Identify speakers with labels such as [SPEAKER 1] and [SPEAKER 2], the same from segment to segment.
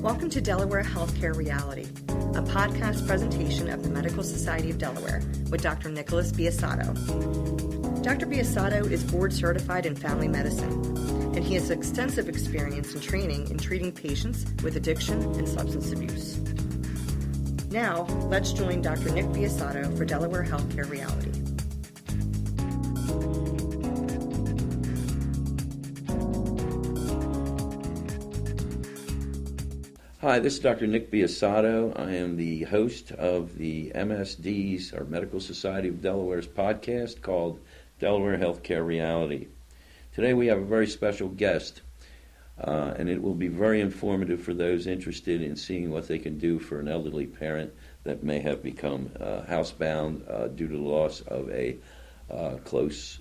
[SPEAKER 1] Welcome to Delaware Healthcare Reality, a podcast presentation of the Medical Society of Delaware with Dr. Nicholas Biasotto. Dr. Biasotto is board certified in family medicine, and he has extensive experience and training in treating patients with addiction and substance abuse. Now, let's join Dr. Nick Biasotto for Delaware Healthcare Reality.
[SPEAKER 2] Hi, this is Dr. Nick Biasotto. I am the host of the MSD's, or Medical Society of Delaware's podcast called Delaware Healthcare Reality. Today we have a very special guest, and it will be very informative for those interested in seeing what they can do for an elderly parent that may have become housebound due to the loss of a close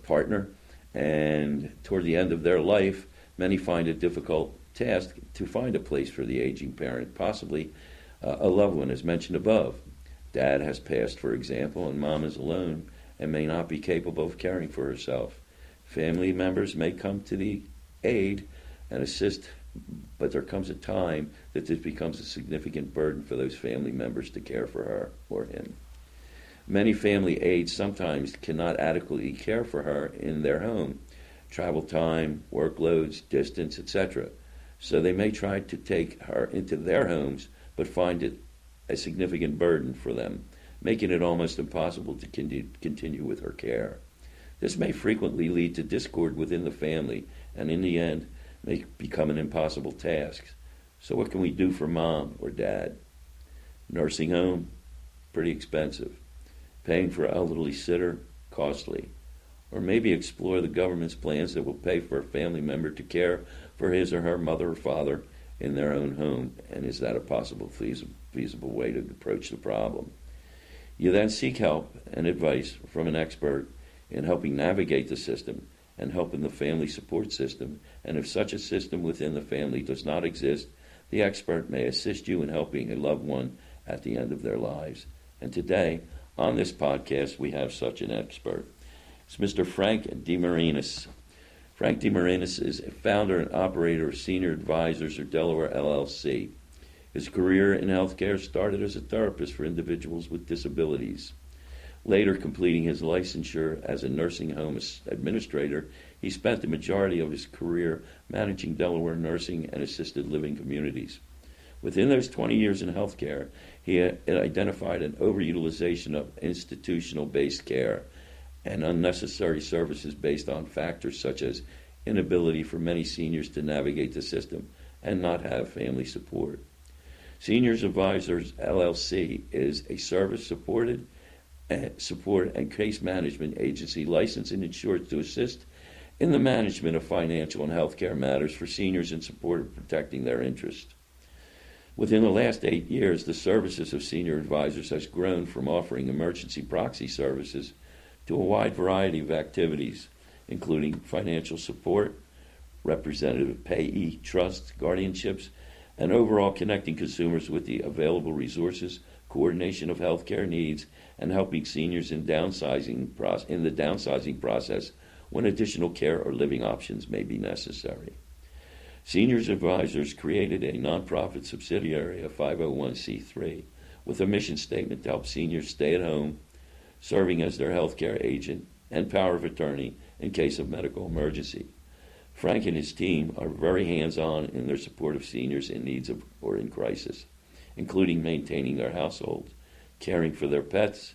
[SPEAKER 2] partner. And toward the end of their life, many find it difficult task to find a place for the aging parent, possibly a loved one, as mentioned above. Dad has passed, for example, and mom is alone and may not be capable of caring for herself. Family members may come to the aid and assist, but there comes a time that this becomes a significant burden for those family members to care for her or him. Many family aides sometimes cannot adequately care for her in their home. Travel time, workloads, distance, etc. So they may try to take her into their homes, but find it a significant burden for them, making it almost impossible to continue with her care. This may frequently lead to discord within the family, and in the end, may become an impossible task. So what can we do for mom or dad? Nursing home, pretty expensive. Paying for an elderly sitter, costly. Or maybe explore the government's plans that will pay for a family member to care for his or her mother or father in their own home. And is that a possible feasible way to approach the problem? You then seek help and advice from an expert in helping navigate the system and helping the family support system. And if such a system within the family does not exist, the expert may assist you in helping a loved one at the end of their lives. And today, on this podcast, we have such an expert. It's Mr. Frank DeMarinis. Frank DeMarinis is a founder and operator of Senior Advisors of Delaware, LLC. His career in healthcare started as a therapist for individuals with disabilities. Later, completing his licensure as a nursing home administrator, he spent the majority of his career managing Delaware nursing and assisted living communities. Within those 20 years in healthcare, he identified an overutilization of institutional-based care and unnecessary services based on factors such as inability for many seniors to navigate the system and not have family support. Seniors Advisors LLC is a support and case management agency licensed and insured to assist in the management of financial and healthcare matters for seniors in support of protecting their interests. Within the last 8 years, the services of Senior Advisors has grown from offering emergency proxy services to a wide variety of activities, including financial support, representative payee trusts, guardianships, and overall connecting consumers with the available resources, coordination of healthcare needs, and helping seniors in the downsizing process when additional care or living options may be necessary. Seniors Advisors created a nonprofit subsidiary of 501c3 with a mission statement to help seniors stay at home, serving as their healthcare agent and power of attorney in case of medical emergency. Frank and his team are very hands-on in their support of seniors in needs or in crisis, including maintaining their households, caring for their pets,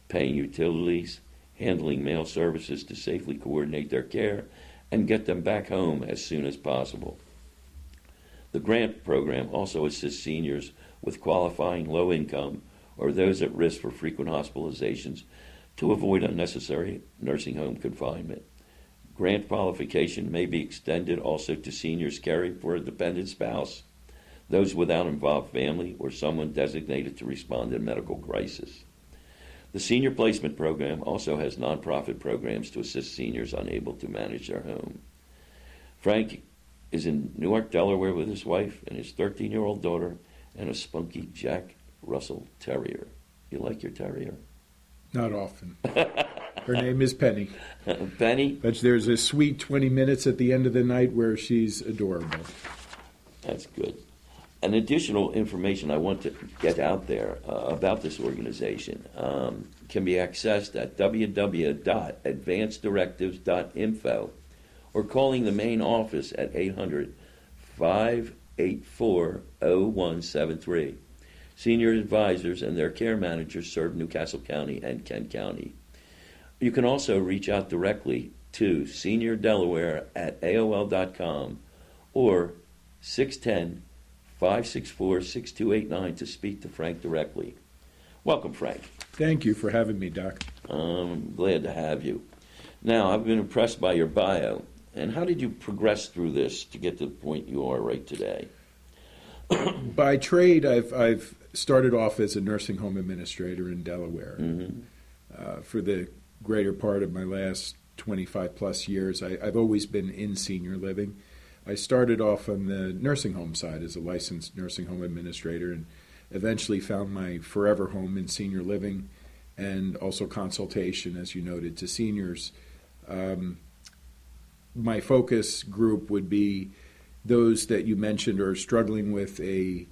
[SPEAKER 2] paying utilities, handling mail services to safely coordinate their care, and get them back home as soon as possible. The grant program also assists seniors with qualifying low income or those at risk for frequent hospitalizations to avoid unnecessary nursing home confinement. Grant qualification may be extended also to seniors caring for a dependent spouse, those without involved family, or someone designated to respond in a medical crisis. The Senior Placement Program also has nonprofit programs to assist seniors unable to manage their home. Frank is in Newark, Delaware with his wife and his 13-year-old daughter and a spunky Jack Russell Terrier. You like your terrier?
[SPEAKER 3] Not often. Her name is Penny.
[SPEAKER 2] Penny?
[SPEAKER 3] But there's a sweet 20 minutes at the end of the night where she's adorable.
[SPEAKER 2] That's good. An additional information I want to get out there about this organization can be accessed at www.advanceddirectives.info or calling the main office at 800-584-0173. Senior advisors and their care managers serve Newcastle County and Kent County. You can also reach out directly to seniordelaware@aol.com or 610-564-6289 to speak to Frank directly. Welcome, Frank.
[SPEAKER 3] Thank you for having me, Doc.
[SPEAKER 2] I'm glad to have you. Now, I've been impressed by your bio. And how did you progress through this to get to the point you are right today?
[SPEAKER 3] By trade, I've started off as a nursing home administrator in Delaware. For the greater part of my last 25 plus years, I've always been in senior living. I started off on the nursing home side as a licensed nursing home administrator and eventually found my forever home in senior living and also consultation, as you noted, to seniors. My focus group would be those that you mentioned are struggling with a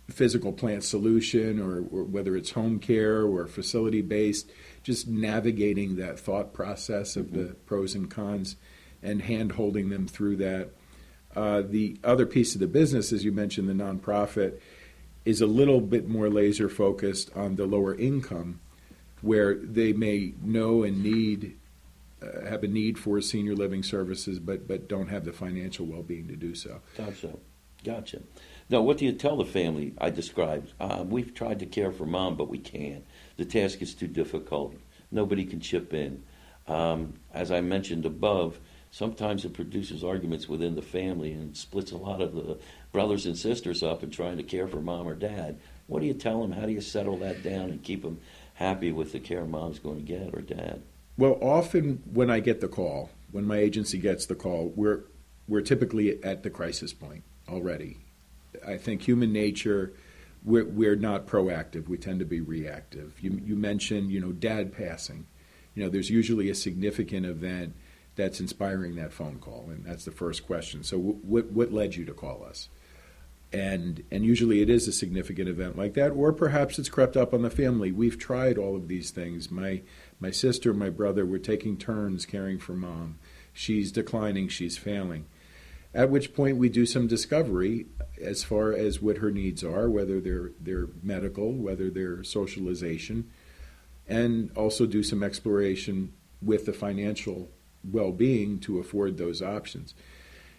[SPEAKER 3] physical plant solution or whether it's home care or facility-based, just navigating that thought process of the pros and cons and hand-holding them through that. The other piece of the business, as you mentioned, the nonprofit, is a little bit more laser-focused on the lower income where they may know and have a need for senior living services, but don't have the financial well-being to do so.
[SPEAKER 2] Gotcha. Now, what do you tell the family I described? We've tried to care for Mom, but we can't. The task is too difficult. Nobody can chip in. As I mentioned above, sometimes it produces arguments within the family and splits a lot of the brothers and sisters up in trying to care for Mom or Dad. What do you tell them? How do you settle that down and keep them happy with the care Mom's going to get or Dad?
[SPEAKER 3] Well, often when I get the call, when my agency gets the call, we're typically at the crisis point already. I think human nature, we're not proactive. We tend to be reactive. You mentioned, Dad passing. There's usually a significant event that's inspiring that phone call, and that's the first question. So what led you to call us? And usually it is a significant event like that, or perhaps it's crept up on the family. We've tried all of these things. My sister, my brother, we're taking turns caring for Mom. She's declining, she's failing. At which point we do some discovery as far as what her needs are, whether they're medical, whether they're socialization, and also do some exploration with the financial well-being to afford those options.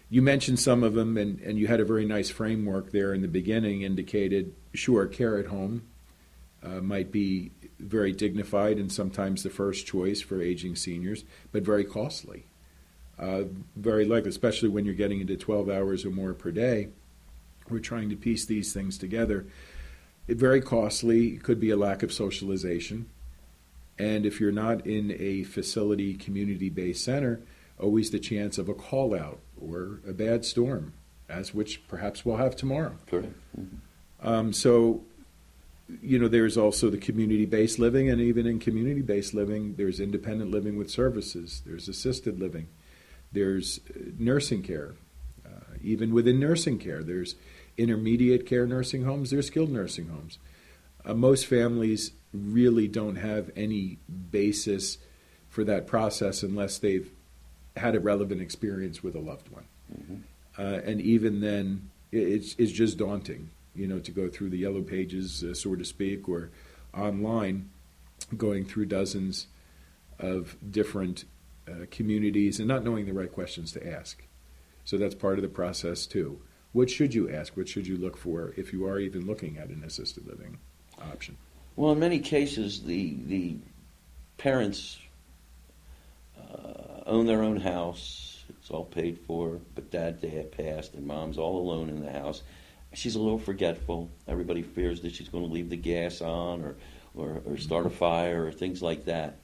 [SPEAKER 3] You mentioned some of them, and you had a very nice framework there in the beginning, indicated, sure, care at home might be very dignified and sometimes the first choice for aging seniors, but very costly. Very likely, especially when you're getting into 12 hours or more per day. We're trying to piece these things together. Very costly. It could be a lack of socialization. And if you're not in a facility, community-based center, always the chance of a call-out or a bad storm, as which perhaps we'll have tomorrow.
[SPEAKER 2] Correct.
[SPEAKER 3] So, there's also the community-based living, and even in community-based living, there's independent living with services. There's assisted living. There's nursing care. Even within nursing care, there's intermediate care nursing homes. There's skilled nursing homes. Most families really don't have any basis for that process unless they've had a relevant experience with a loved one. And even then, it's just daunting, to go through the yellow pages, so to speak, or online, going through dozens of different communities and not knowing the right questions to ask. So that's part of the process, too. What should you ask? What should you look for if you are even looking at an assisted living option?
[SPEAKER 2] Well, in many cases, the parents own their own house. It's all paid for, but Dad passed and Mom's all alone in the house. She's a little forgetful. Everybody fears that she's going to leave the gas on or start a fire or things like that.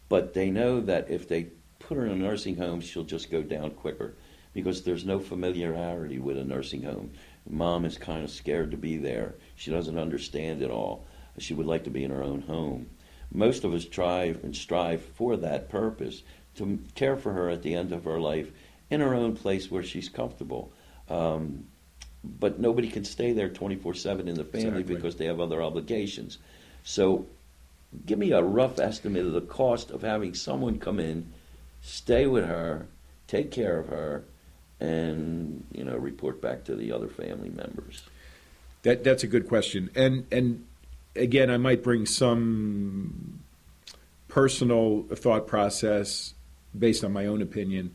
[SPEAKER 2] But they know that if they put her in a nursing home, she'll just go down quicker because there's no familiarity with a nursing home. Mom is kind of scared to be there. She doesn't understand it all. She would like to be in her own home. Most of us try and strive for that purpose, to care for her at the end of her life in her own place where she's comfortable. but nobody can stay there 24/7 in the family because they have other obligations. So give me a rough estimate of the cost of having someone come in, stay with her, take care of her, and report back to the other family members.
[SPEAKER 3] That's a good question. And again, I might bring some personal thought process based on my own opinion.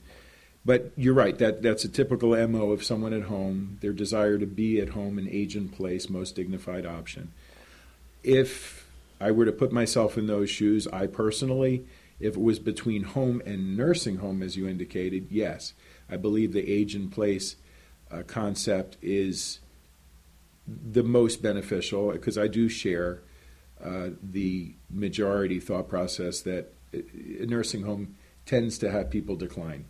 [SPEAKER 3] But you're right, that's a typical MO of someone at home, their desire to be at home and age in place, most dignified option. If I were to put myself in those shoes, I personally, if it was between home and nursing home, as you indicated, yes. I believe the age in place concept is the most beneficial, because I do share the majority thought process that a nursing home tends to have people decline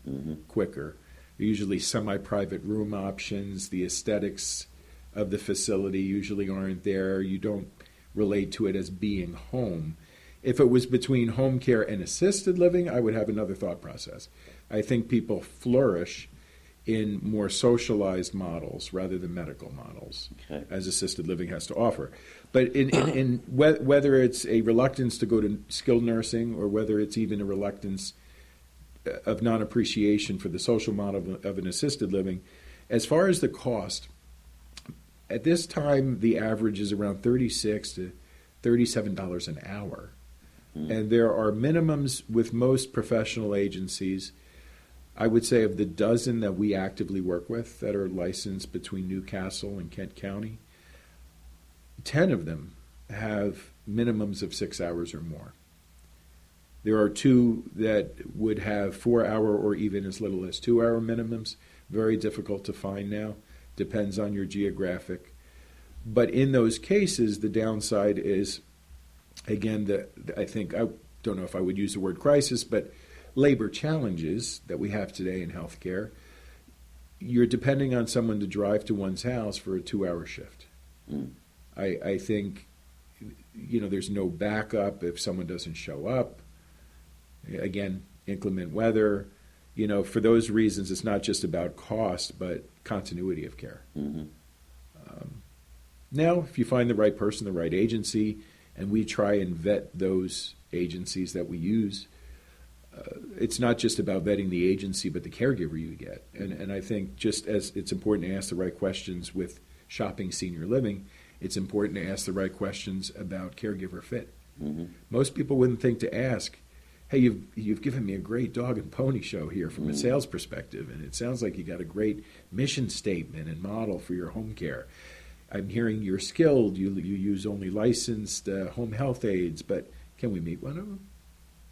[SPEAKER 3] quicker. Usually semi-private room options, the aesthetics of the facility usually aren't there. You don't relate to it as being home. If it was between home care and assisted living, I would have another thought process. I think people flourish in more socialized models rather than medical models, as assisted living has to offer. But in whether it's a reluctance to go to skilled nursing or whether it's even a reluctance of non-appreciation for the social model of an assisted living, as far as the cost, at this time the average is around $36 to $37 an hour. And there are minimums with most professional agencies. I would say of the dozen that we actively work with that are licensed between Newcastle and Kent County, 10 of them have minimums of 6 hours or more. There are 2 that would have 4-hour or even as little as 2-hour minimums. Very difficult to find now. Depends on your geographic. But in those cases, the downside is, again, I don't know if I would use the word crisis, but labor challenges that we have today in healthcare. You're depending on someone to drive to one's house for a 2-hour shift. I think, there's no backup if someone doesn't show up. Again, inclement weather. For those reasons, it's not just about cost, but continuity of care. Now, if you find the right person, the right agency, and we try and vet those agencies that we use, it's not just about vetting the agency, but the caregiver you get. And I think just as it's important to ask the right questions with shopping senior living, it's important to ask the right questions about caregiver fit. Most people wouldn't think to ask, hey, you've given me a great dog and pony show here from a sales perspective, and it sounds like you got a great mission statement and model for your home care. I'm hearing you're skilled, you use only licensed home health aides, but can we meet one of them?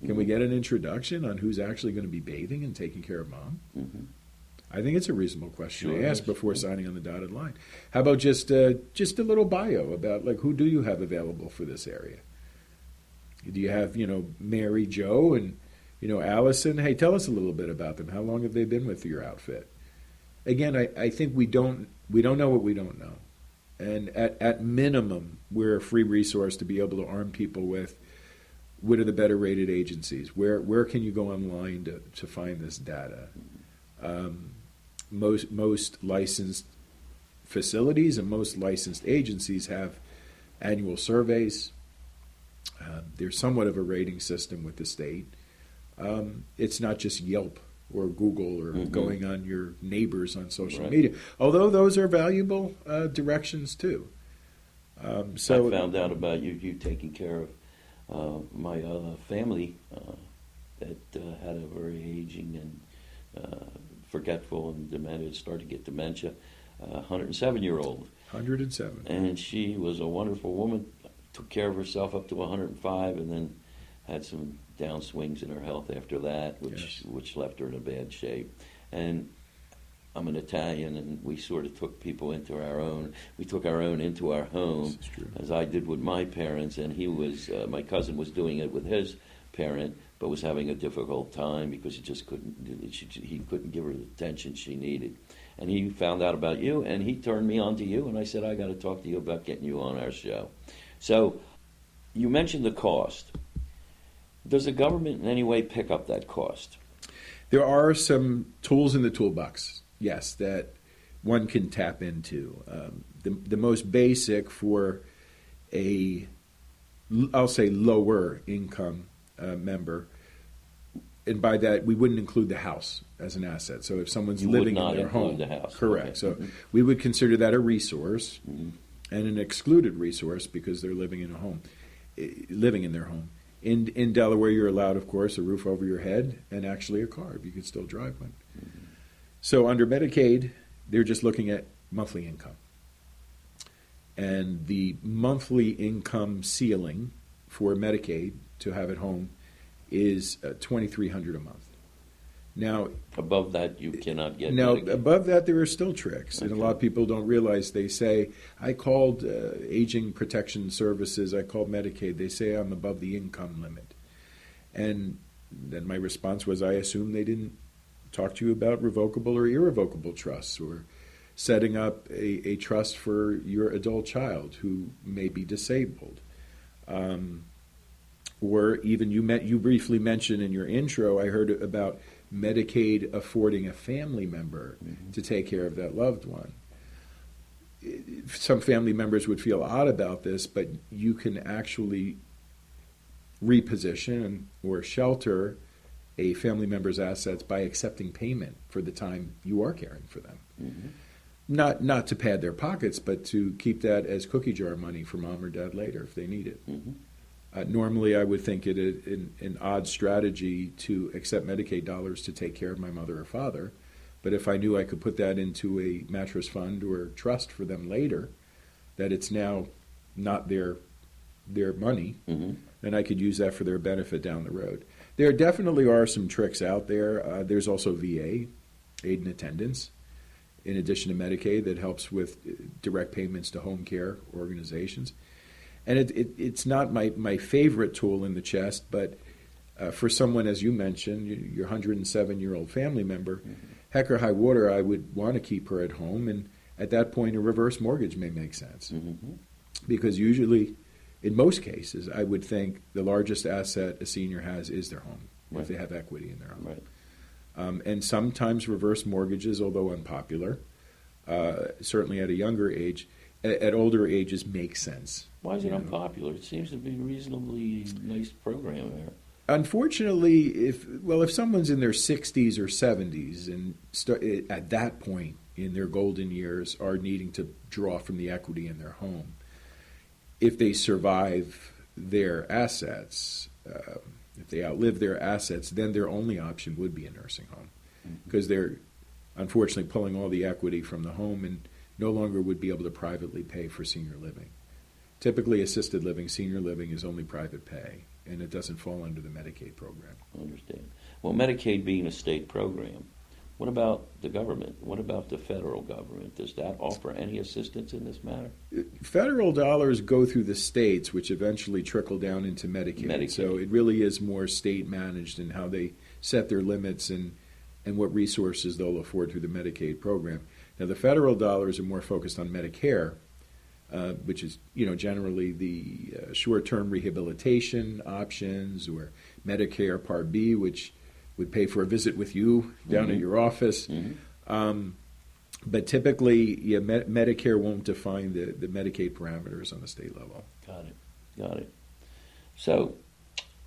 [SPEAKER 3] Can we get an introduction on who's actually going to be bathing and taking care of mom? I think it's a reasonable question to ask before signing on the dotted line. How about just a little bio about, like, who do you have available for this area? Do you have, Mary Jo and, Allison? Hey, tell us a little bit about them. How long have they been with your outfit? Again, I think we don't know what we don't know. And at minimum, we're a free resource to be able to arm people with what are the better rated agencies? Where can you go online to find this data? Most licensed facilities and most licensed agencies have annual surveys. There's somewhat of a rating system with the state. It's not just Yelp or Google or going on your neighbors on social media, although those are valuable directions too. So
[SPEAKER 2] I found out about you taking care of my family that had a very aging and forgetful and started to get dementia, 107-year-old.
[SPEAKER 3] 107.
[SPEAKER 2] And she was a wonderful woman, took care of herself up to 105, and then had some downswings in her health after that, which left her in a bad shape. And I'm an Italian, and we sort of took people into our own. We took our own into our home, as I did with my parents. And he was, my cousin was doing it with his parent, but was having a difficult time because he just couldn't. He couldn't give her the attention she needed. And he found out about you, and he turned me on to you. And I said, I got to talk to you about getting you on our show. So, you mentioned the cost. Does the government in any way pick up that cost?
[SPEAKER 3] There are some tools in the toolbox, yes, that one can tap into. The most basic for I'll say lower income member, and by that we wouldn't include the house as an asset. So if someone's living in their home,
[SPEAKER 2] the house.
[SPEAKER 3] correct.
[SPEAKER 2] Okay.
[SPEAKER 3] So we would consider that a resource and an excluded resource because they're living in a home, living in their home. In Delaware, you're allowed, of course, a roof over your head and actually a car. You could still drive one. So under Medicaid, they're just looking at monthly income. And the monthly income ceiling for Medicaid to have at home is $2,300 a month. Now,
[SPEAKER 2] above that, you cannot get
[SPEAKER 3] Now,
[SPEAKER 2] Medicaid.
[SPEAKER 3] Above that, there are still tricks.
[SPEAKER 2] Okay.
[SPEAKER 3] And a lot of people don't realize. They say, I called Aging Protection Services, I called Medicaid. They say I'm above the income limit. And then my response was, I assume they didn't talk to you about revocable or irrevocable trusts or setting up a trust for your adult child who may be disabled. Or even you briefly mentioned in your intro, I heard about Medicaid affording a family member to take care of that loved one. Some family members would feel odd about this, but you can actually reposition or shelter a family member's assets by accepting payment for the time you are caring for them. Not to pad their pockets, but to keep that as cookie jar money for mom or dad later if they need it. Normally, I would think it an odd strategy to accept Medicaid dollars to take care of my mother or father, but if I knew I could put that into a mattress fund or trust for them later, that it's now not their money, then I could use that for their benefit down the road. There definitely are some tricks out there. There's also VA, aid and attendance, in addition to Medicaid, that helps with direct payments to home care organizations. And it's not my favorite tool in the chest, but for someone, as you mentioned, your 107-year-old family member, heck or high water, I would want to keep her at home. And at that point, a reverse mortgage may make sense. Because usually, in most cases, I would think the largest asset a senior has is their home, if they have equity in their home. And sometimes reverse mortgages, although unpopular, certainly at a younger age, at older ages make sense.
[SPEAKER 2] Why is it unpopular? It seems to be a reasonably nice program there.
[SPEAKER 3] Unfortunately, if someone's in their 60s or 70s and at that point in their golden years are needing to draw from the equity in their home, if they survive their assets, if they outlive their assets, then their only option would be a nursing home because they're unfortunately pulling all the equity from the home and no longer would be able to privately pay for senior living. Typically, assisted living, senior living is only private pay, and it doesn't fall under the Medicaid program.
[SPEAKER 2] I understand. Well, Medicaid being a state program, what about the government? What about the federal government? Does that offer any assistance in this matter?
[SPEAKER 3] Federal dollars go through the states, which eventually trickle down into Medicaid. So it really is more state managed in how they set their limits and what resources they'll afford through the Medicaid program. Now, the federal dollars are more focused on Medicare, which is, generally the short-term rehabilitation options, or Medicare Part B, which would pay for a visit with you down at your office. But typically, Medicare won't define the Medicaid parameters on the state level.
[SPEAKER 2] Got it. So,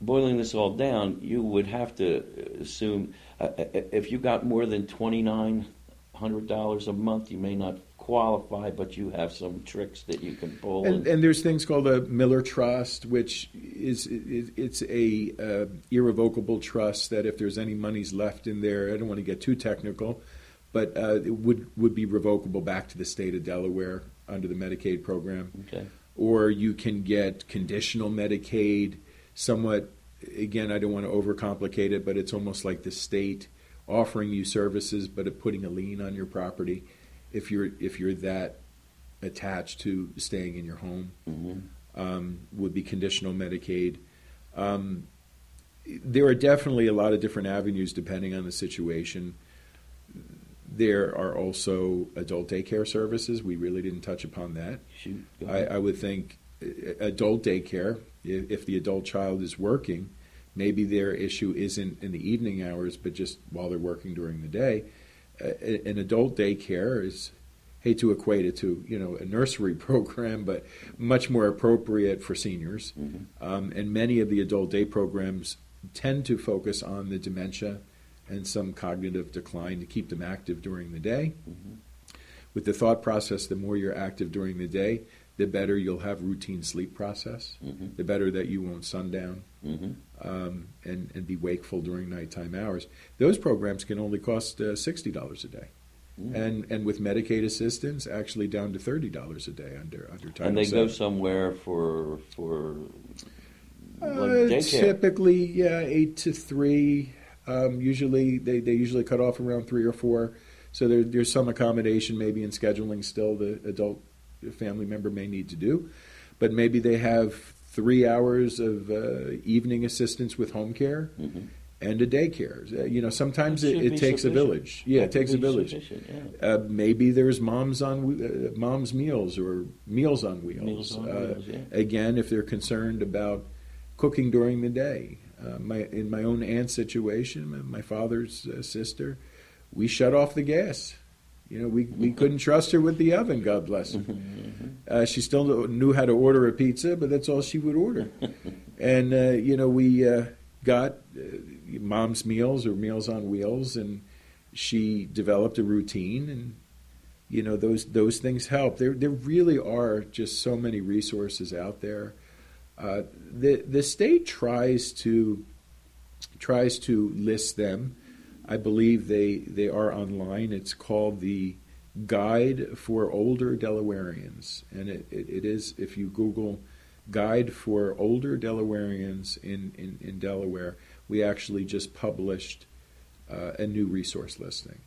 [SPEAKER 2] boiling this all down, you would have to assume if you got more than $2,900 a month, you may not qualify, but you have some tricks that you can pull.
[SPEAKER 3] And there's things called a Miller Trust, which it's a irrevocable trust that if there's any monies left in there, I don't want to get too technical, but it would be revocable back to the state of Delaware under the Medicaid program.
[SPEAKER 2] Okay.
[SPEAKER 3] Or you can get conditional Medicaid, somewhat, again, I don't want to overcomplicate it, but it's almost like the state offering you services but putting a lien on your property if you're that attached to staying in your home. Would be conditional Medicaid. There are definitely a lot of different avenues depending on the situation. There are also adult daycare services. We really didn't touch upon that. I would think adult daycare, if the adult child is working, maybe their issue isn't in the evening hours, but just while they're working during the day. An adult daycare is hate to equate it to a nursery program, but much more appropriate for seniors. And many of the adult day programs tend to focus on the dementia and some cognitive decline to keep them active during the day. With the thought process, the more you're active during the day, the better you'll have routine sleep process, the better that you won't sundown and be wakeful during nighttime hours. Those programs can only cost $60 a day. And with Medicaid assistance, actually down to $30 a day under Title VII.
[SPEAKER 2] And they go somewhere for like daycare.
[SPEAKER 3] Typically, 8 to 3. Usually, they usually cut off around 3 or 4. So there's some accommodation maybe in scheduling still the adult family member may need to do. But maybe they have 3 hours of evening assistance with home care and a daycare. Sometimes it takes a village. Yeah, it takes a village. Maybe there's mom's meals or Meals on Wheels. Again, if they're concerned about cooking during the day. In my own aunt's situation, my father's sister, we shut off the gas. We couldn't trust her with the oven, God bless her. She still knew how to order a pizza, but that's all she would order. And, we got Mom's Meals or Meals on Wheels, and she developed a routine, and, those things help. There really are just so many resources out there. The state tries to list them. I believe they are online. It's called the Guide for Older Delawareans, and it is, if you Google Guide for Older Delawareans in Delaware, we actually just published a new resource listing.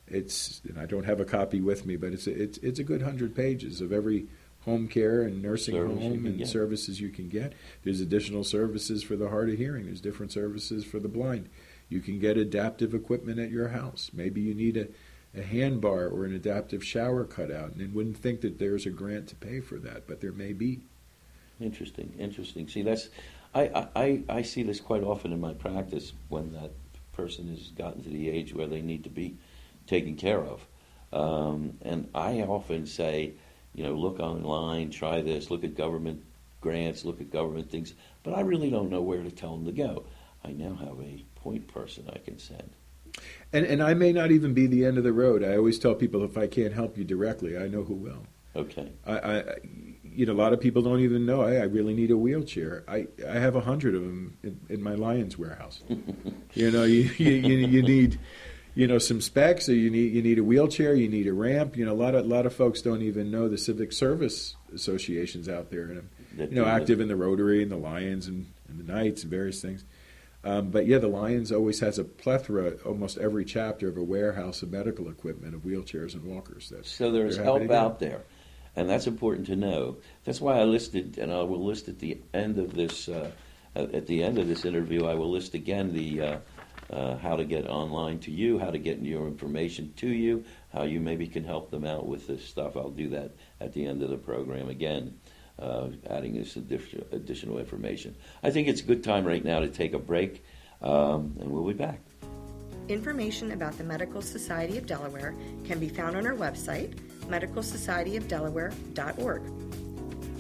[SPEAKER 3] And I don't have a copy with me, but it's a good 100 pages of every home care and nursing home and services you can get. There's additional services for the hard of hearing. There's different services for the blind. You can get adaptive equipment at your house. Maybe you need a hand bar or an adaptive shower cutout, and wouldn't think that there's a grant to pay for that, but there may be.
[SPEAKER 2] Interesting. See, I see this quite often in my practice when that person has gotten to the age where they need to be taken care of. And I often say, look online, try this, look at government grants, look at government things, but I really don't know where to tell them to go. I now have a point person I can send.
[SPEAKER 3] And I may not even be the end of the road. I always tell people, if I can't help you directly, I know who will.
[SPEAKER 2] Okay.
[SPEAKER 3] A lot of people don't even know I really need a wheelchair. I have 100 of them in my Lions warehouse. You need some specs. So you need a wheelchair. You need a ramp. A lot of folks don't even know the civic service associations out there, and active in the Rotary and the Lions and the Knights and various things. But the Lions always has a plethora, almost every chapter, of a warehouse of medical equipment, of wheelchairs and walkers.
[SPEAKER 2] So there's help out there, and that's important to know. That's why I listed, and I will list at the end of this interview, I will list again the how to get online to you, how to get your information to you, how you maybe can help them out with this stuff. I'll do that at the end of the program again. Adding this additional information. I think it's a good time right now to take a break, and we'll be back.
[SPEAKER 1] Information about the Medical Society of Delaware can be found on our website, medicalsocieofdelaware.org.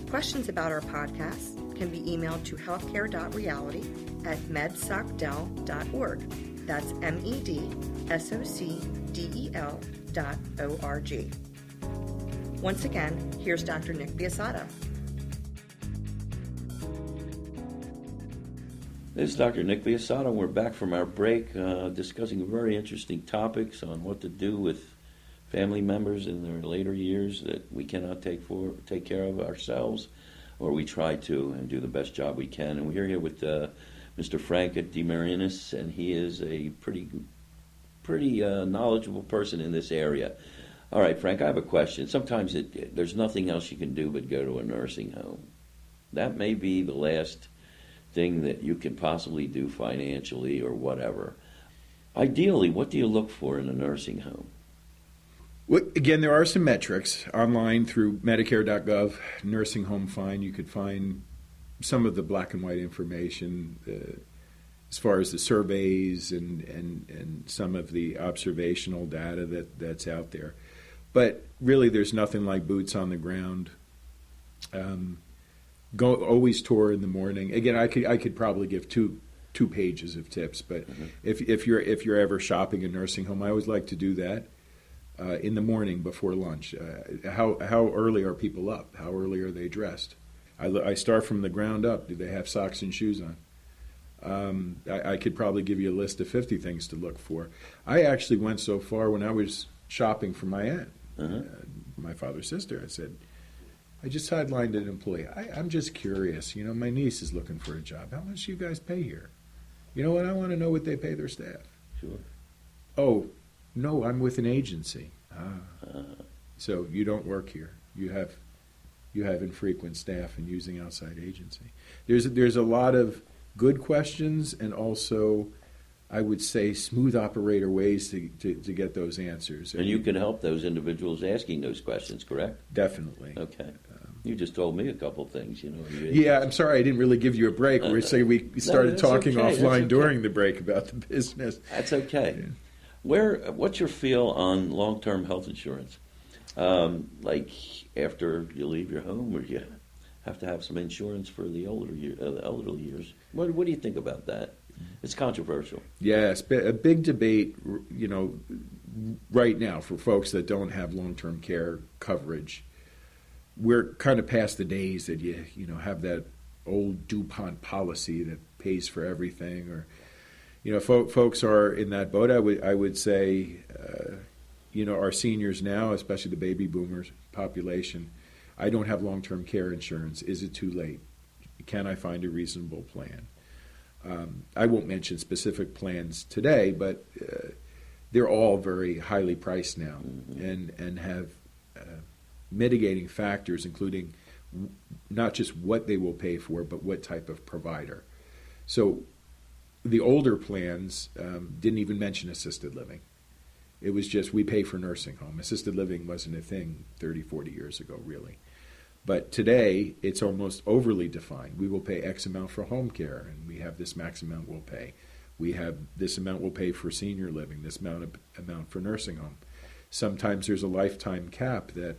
[SPEAKER 1] Questions about our podcast can be emailed to healthcare.reality@medsocdel.org. That's medsocdel.org. Once again, here's Dr. Nick Biasotto.
[SPEAKER 2] This is Dr. Nick Biasotto, and we're back from our break discussing very interesting topics on what to do with family members in their later years that we cannot take care of ourselves, or we try to and do the best job we can. And we're here with Mr. Frank DeMarinis, and he is a pretty knowledgeable person in this area. All right, Frank, I have a question. Sometimes there's nothing else you can do but go to a nursing home. That may be the last thing that you can possibly do financially or whatever. Ideally, what do you look for in a nursing home?
[SPEAKER 3] Well, again, there are some metrics online through Medicare.gov, nursing home find. You could find some of the black and white information as far as the surveys and some of the observational data that's out there. But really, there's nothing like boots on the ground. Always tour in the morning. Again, I could probably give two pages of tips, but if you're ever shopping a nursing home, I always like to do that in the morning before lunch. How early are people up? How early are they dressed? I start from the ground up. Do they have socks and shoes on? I could probably give you a list of 50 things to look for. I actually went so far when I was shopping for my aunt, my father's sister. I said, I just sidelined an employee. I'm just curious. My niece is looking for a job. How much do you guys pay here? You know what? I want to know what they pay their staff.
[SPEAKER 2] Sure.
[SPEAKER 3] Oh, no, I'm with an agency. So you don't work here. You have infrequent staff and using outside agency. There's a lot of good questions and also, I would say, smooth operator ways to get those answers.
[SPEAKER 2] And you can help those individuals asking those questions, correct?
[SPEAKER 3] Definitely.
[SPEAKER 2] Okay. You just told me a couple of things,
[SPEAKER 3] Yeah, I'm sorry I didn't really give you a break. We started talking offline during the break about the business.
[SPEAKER 2] That's okay. Yeah. What's your feel on long-term health insurance? Like after you leave your home, or you have to have some insurance for the elderly years. What do you think about that? It's controversial.
[SPEAKER 3] Yes, a big debate, right now for folks that don't have long-term care coverage. We're kind of past the days that you have that old DuPont policy that pays for everything, or folks are in that boat. I would say, our seniors now, especially the baby boomers population, I don't have long-term care insurance. Is it too late? Can I find a reasonable plan? I won't mention specific plans today, but they're all very highly priced now, and have mitigating factors, including not just what they will pay for, but what type of provider. So the older plans didn't even mention assisted living. It was just, we pay for nursing home. Assisted living wasn't a thing 30, 40 years ago, really. But today, it's almost overly defined. We will pay X amount for home care, and we have this max amount we'll pay. We have this amount we'll pay for senior living, this amount for nursing home. Sometimes there's a lifetime cap that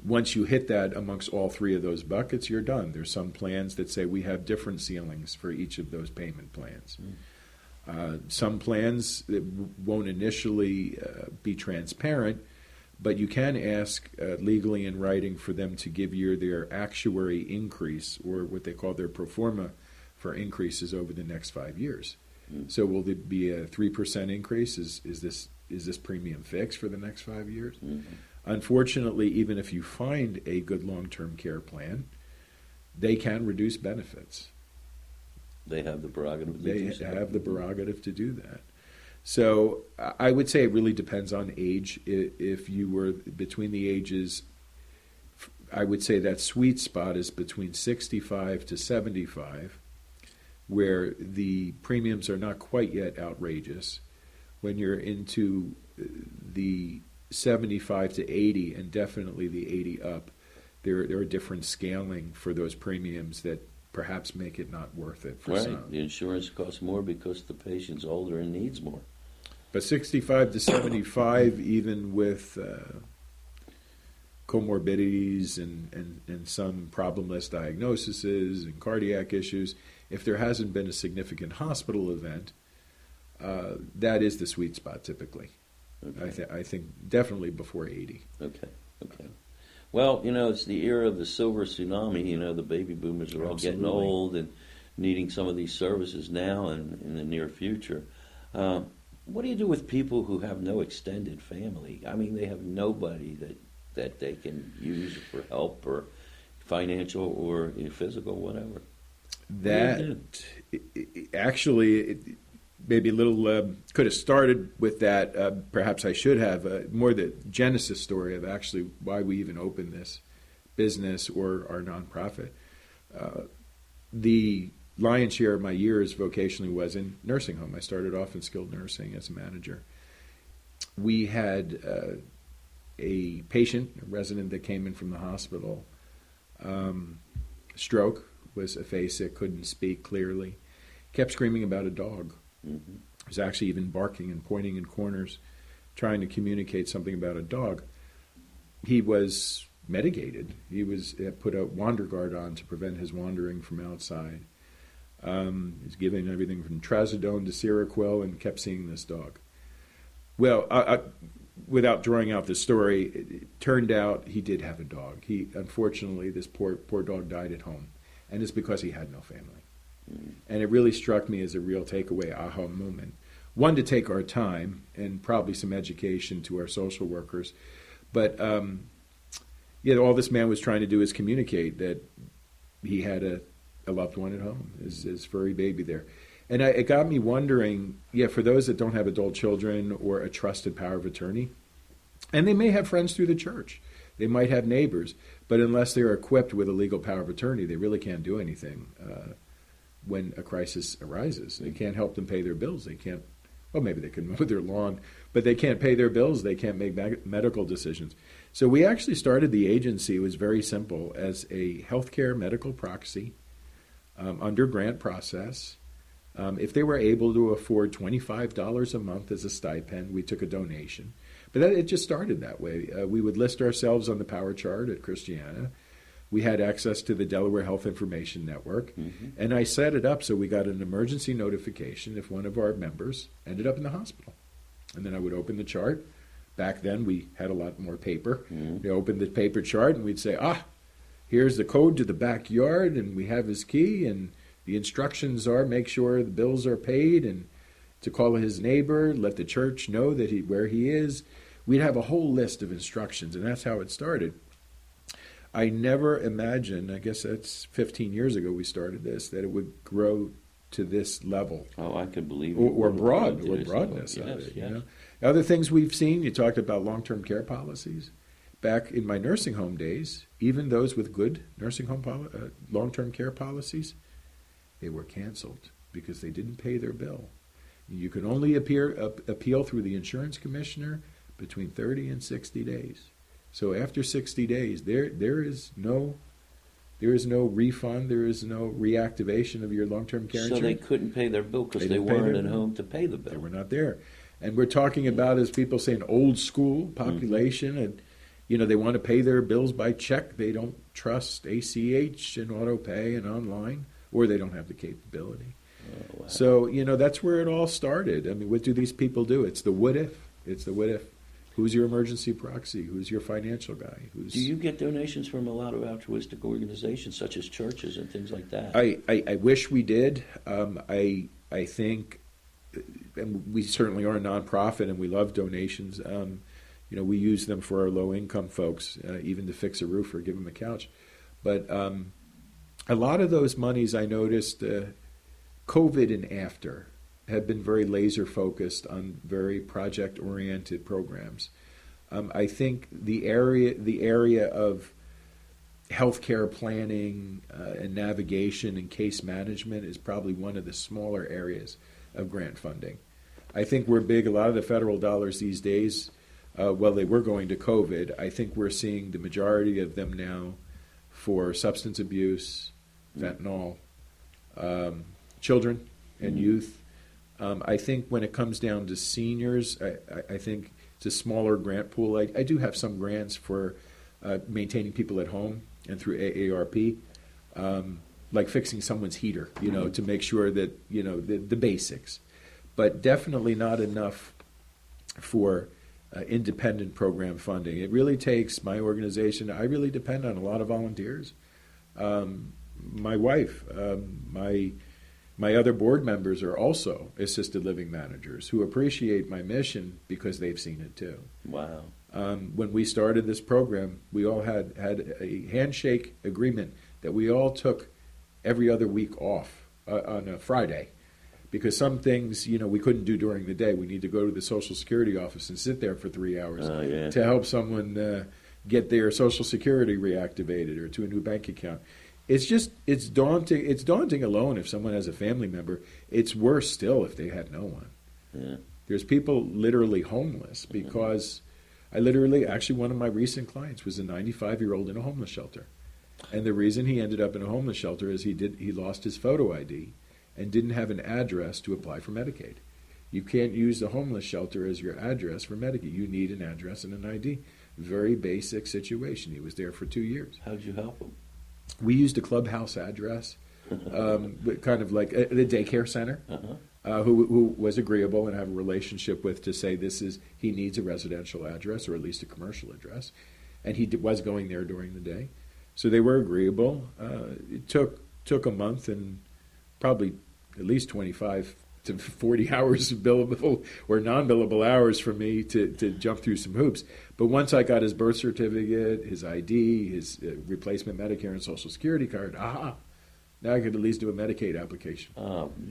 [SPEAKER 3] once you hit that amongst all three of those buckets, you're done. There's some plans that say we have different ceilings for each of those payment plans. Some plans won't initially be transparent, but you can ask legally in writing for them to give you their actuary increase, or what they call their pro forma for increases over the next 5 years. So will there be a 3% increase? Is this premium fixed for the next 5 years? Unfortunately, even if you find a good long-term care plan, they can reduce benefits.
[SPEAKER 2] They have the prerogative.
[SPEAKER 3] They have the prerogative to do that. So I would say it really depends on age. If you were between the ages, I would say that sweet spot is between 65 to 75, where the premiums are not quite yet outrageous. When you're into the 75 to 80, and definitely the 80 up, there are different scaling for those premiums that perhaps make it not worth it for some.
[SPEAKER 2] The insurance costs more because the patient's older and needs more.
[SPEAKER 3] But 65 to 75, even with comorbidities and some problemless diagnoses and cardiac issues, if there hasn't been a significant hospital event, that is the sweet spot typically. Okay. I think definitely before 80.
[SPEAKER 2] Okay. Well, it's the era of the silver tsunami. The baby boomers are all getting old and needing some of these services now and in the near future. What do you do with people who have no extended family? I mean, they have nobody that they can use for help or financial or physical, whatever.
[SPEAKER 3] That actually, maybe a little could have started with that. Perhaps I should have more the genesis story of actually why we even opened this business or our nonprofit. The lion's share of my years vocationally was in nursing home. I started off in skilled nursing as a manager. We had a patient, a resident that came in from the hospital, stroke, was aphasic, couldn't speak clearly, kept screaming about a dog. Was actually even barking and pointing in corners. trying to communicate something about a dog. He was medicated. He was put a wander guard on to prevent his wandering from outside. He's given everything from trazodone to Seroquel and kept seeing this dog. Well, without drawing out the story, it turned out he did have a dog. Unfortunately, this poor dog died at home, and it's because he had no family. And it really struck me as a real takeaway, aha moment. One, to take our time and probably some education to our social workers. But all this man was trying to do is communicate that he had a loved one at home, his furry baby there. And it got me wondering, for those that don't have adult children or a trusted power of attorney, and they may have friends through the church, they might have neighbors, but unless they're equipped with a legal power of attorney, they really can't do anything when a crisis arises. They can't help them pay their bills. They can't, well, maybe they can mow their lawn, but they can't pay their bills. They can't make medical decisions. So we actually started the agency. It was very simple, as a healthcare medical proxy under grant process. If they were able to afford $25 a month as a stipend, we took a donation. But it just started that way. We would list ourselves on the power chart at Christiana. We had access to the Delaware Health Information Network. And I set it up so we got an emergency notification if one of our members ended up in the hospital. And then I would open the chart. Back then, we had a lot more paper. We opened the paper chart, and we'd say, here's the code to the backyard, and we have his key, and the instructions are make sure the bills are paid and to call his neighbor, let the church know that where he is. We'd have a whole list of instructions, and that's how it started. I never imagined, I guess that's 15 years ago we started this, that it would grow to this level.
[SPEAKER 2] Oh, I could believe it.
[SPEAKER 3] Or broadness of it. You know? Other things we've seen, you talked about long-term care policies. Back in my nursing home days, even those with good nursing home long-term care policies, they were canceled because they didn't pay their bill. You can only appeal through the insurance commissioner between 30 and 60 days. So after 60 days, there is no refund, there is no reactivation of your long-term care insurance.
[SPEAKER 2] So they couldn't pay their bill because they weren't at home to pay the bill.
[SPEAKER 3] They were not there. And we're talking about, as people say, an old school population, and they want to pay their bills by check. They don't trust ACH and auto pay and online, or they don't have the capability.
[SPEAKER 2] Oh, wow.
[SPEAKER 3] So, that's where it all started. I mean, what do these people do? It's the what if. Who's your emergency proxy? Who's your financial guy?
[SPEAKER 2] Do you get donations from a lot of altruistic organizations, such as churches and things like that?
[SPEAKER 3] I wish we did. I think, and we certainly are a nonprofit, and we love donations. We use them for our low-income folks, even to fix a roof or give them a couch. But a lot of those monies, I noticed, COVID and after, have been very laser-focused on very project-oriented programs. I think the area of healthcare planning and navigation and case management is probably one of the smaller areas of grant funding. I think we're big. A lot of the federal dollars these days, they were going to COVID. I think we're seeing the majority of them now for substance abuse, fentanyl, children and youth. I think when it comes down to seniors, I think it's a smaller grant pool. I do have some grants for maintaining people at home and through AARP, like fixing someone's heater, to make sure that, the basics. But definitely not enough for independent program funding. It really takes my organization. I really depend on a lot of volunteers. My wife, my other board members are also assisted living managers who appreciate my mission because they've seen it too.
[SPEAKER 2] Wow.
[SPEAKER 3] When we started this program, we all had a handshake agreement that we all took every other week off on a Friday, because some things, we couldn't do during the day. We need to go to the Social Security office and sit there for 3 hours to help someone get their Social Security reactivated or to a new bank account. It's daunting. It's daunting alone if someone has a family member. It's worse still if they had no one.
[SPEAKER 2] Yeah.
[SPEAKER 3] There's people literally homeless because actually one of my recent clients was a 95-year-old in a homeless shelter. And the reason he ended up in a homeless shelter is he lost his photo ID and didn't have an address to apply for Medicaid. You can't use the homeless shelter as your address for Medicaid. You need an address and an ID. Very basic situation. He was there for 2 years.
[SPEAKER 2] How'd you help him?
[SPEAKER 3] We used a clubhouse address, kind of like the daycare center, who was agreeable and have a relationship with to say he needs a residential address or at least a commercial address, and he was going there during the day. So they were agreeable. It took a month and probably at least 25 to 40 hours of billable or non-billable hours for me to jump through some hoops. But once I got his birth certificate, his ID, his replacement Medicare and Social Security card, now I could at least do a Medicaid application.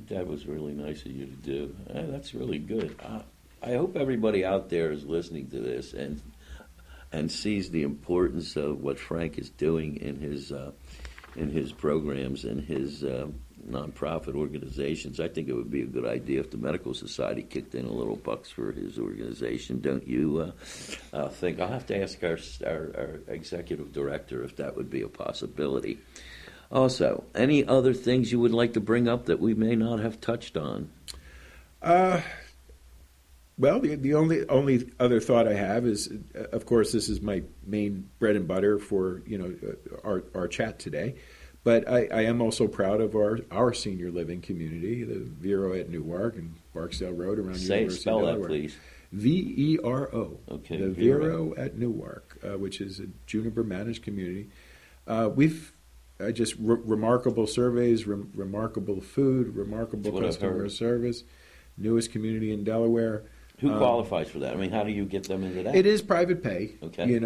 [SPEAKER 2] That was really nice of you to do. That's really good. I hope everybody out there is listening to this and sees the importance of what Frank is doing in his programs and his nonprofit organizations. I think it would be a good idea if the Medical Society kicked in a little bucks for his organization. Don't you think? I'll have to ask our executive director if that would be a possibility. Also, any other things you would like to bring up that we may not have touched on?
[SPEAKER 3] Well, the only other thought I have is, of course, this is my main bread and butter for our chat today. But I am also proud of our senior living community, the Vero at Newark and Barksdale Road around University of Delaware.
[SPEAKER 2] Spell that, please.
[SPEAKER 3] VERO.
[SPEAKER 2] Okay.
[SPEAKER 3] The Vero at Newark, which is a Juniper managed community. We've just remarkable surveys, remarkable food, remarkable customer service. Newest community in Delaware.
[SPEAKER 2] Who qualifies for that? I mean, how do you get them into that?
[SPEAKER 3] It is private pay.
[SPEAKER 2] Okay.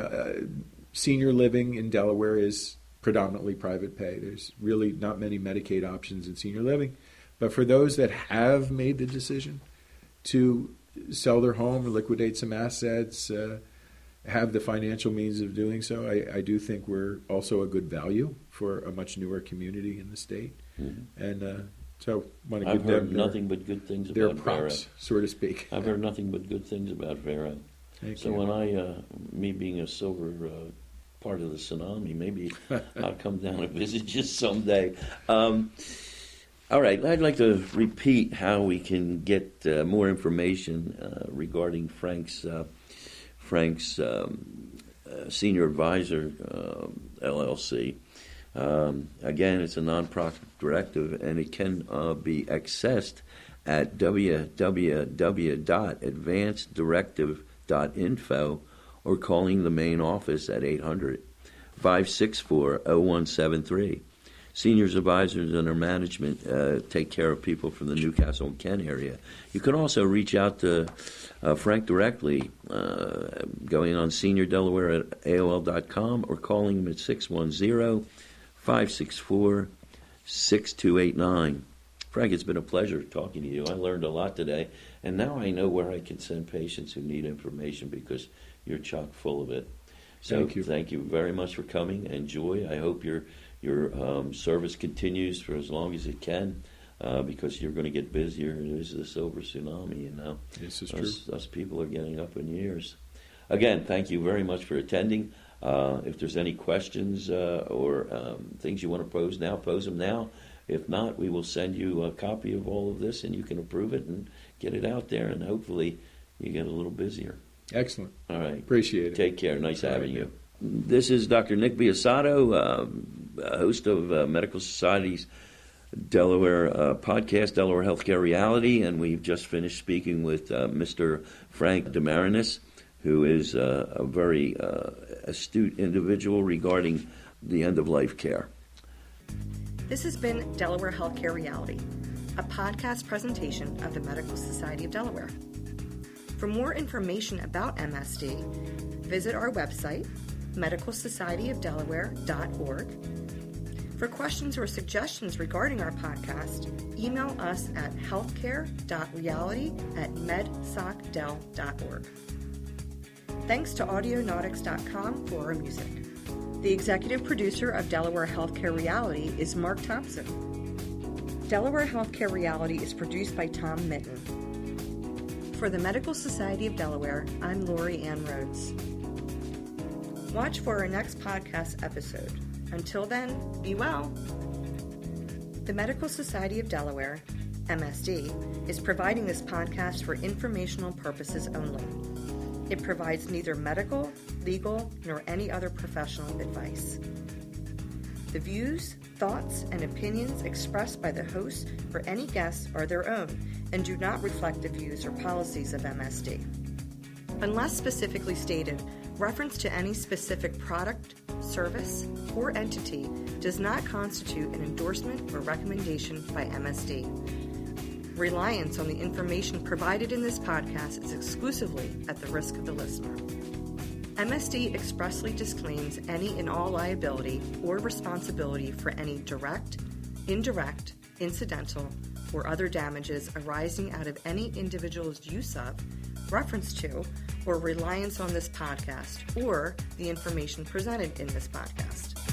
[SPEAKER 3] Senior living in Delaware is predominantly private pay. There's really not many Medicaid options in senior living. But for those that have made the decision to sell their home or liquidate some assets, have the financial means of doing so, I do think we're also a good value for a much newer community in the state. Mm-hmm. And so I want to give them
[SPEAKER 2] nothing but good things
[SPEAKER 3] their
[SPEAKER 2] about
[SPEAKER 3] props,
[SPEAKER 2] Vero.
[SPEAKER 3] so to speak.
[SPEAKER 2] I've heard nothing but good things about Vero.
[SPEAKER 3] Thank
[SPEAKER 2] so
[SPEAKER 3] you.
[SPEAKER 2] When me being a silver part of the tsunami, maybe I'll come down and visit you someday. All right, I'd like to repeat how we can get more information regarding Frank's Senior Advisor LLC. Again, it's a nonprofit directive, and it can be accessed at www.advanceddirective.info or calling the main office at 800-564-0173. Seniors Advisors and their management take care of people from the Newcastle and Kent area. You can also reach out to Frank directly, going on seniordelaware@aol.com or calling him at 610-564-6289. Frank, it's been a pleasure talking to you. I learned a lot today, and now I know where I can send patients who need information because you're chock full of it. So thank you very much for coming. Enjoy. I hope your service continues for as long as it can, because you're going to get busier. There's the silver tsunami, you know.
[SPEAKER 3] This is true.
[SPEAKER 2] Us people are getting up in years. Again, thank you very much for attending. If there's any questions or things you want to pose now, pose them now. If not, we will send you a copy of all of this, and you can approve it and get it out there, and hopefully you get a little busier.
[SPEAKER 3] Excellent.
[SPEAKER 2] All right.
[SPEAKER 3] Appreciate it.
[SPEAKER 2] Take care. Nice having you. This is Dr. Nick Biasotto, host of Medical Society's Delaware podcast, Delaware Healthcare Reality, and we've just finished speaking with Mr. Frank DeMarinis, who is a very astute individual regarding the end-of-life care.
[SPEAKER 1] This has been Delaware Healthcare Reality, a podcast presentation of the Medical Society of Delaware. For more information about MSD, visit our website, medicalsocietyofdelaware.org. For questions or suggestions regarding our podcast, email us at healthcare.reality@medsocdel.org. Thanks to audionautics.com for our music. The executive producer of Delaware Healthcare Reality is Mark Thompson. Delaware Healthcare Reality is produced by Tom Mitten. For the Medical Society of Delaware, I'm Lori Ann Rhodes. Watch for our next podcast episode. Until then, be well. The Medical Society of Delaware, MSD, is providing this podcast for informational purposes only. It provides neither medical, legal, nor any other professional advice. The views, thoughts, and opinions expressed by the host or any guests are their own and do not reflect the views or policies of MSD. Unless specifically stated, reference to any specific product, service, or entity does not constitute an endorsement or recommendation by MSD. Reliance on the information provided in this podcast is exclusively at the risk of the listener. MSD expressly disclaims any and all liability or responsibility for any direct, indirect, incidental, or other damages arising out of any individual's use of, reference to, or reliance on this podcast or the information presented in this podcast.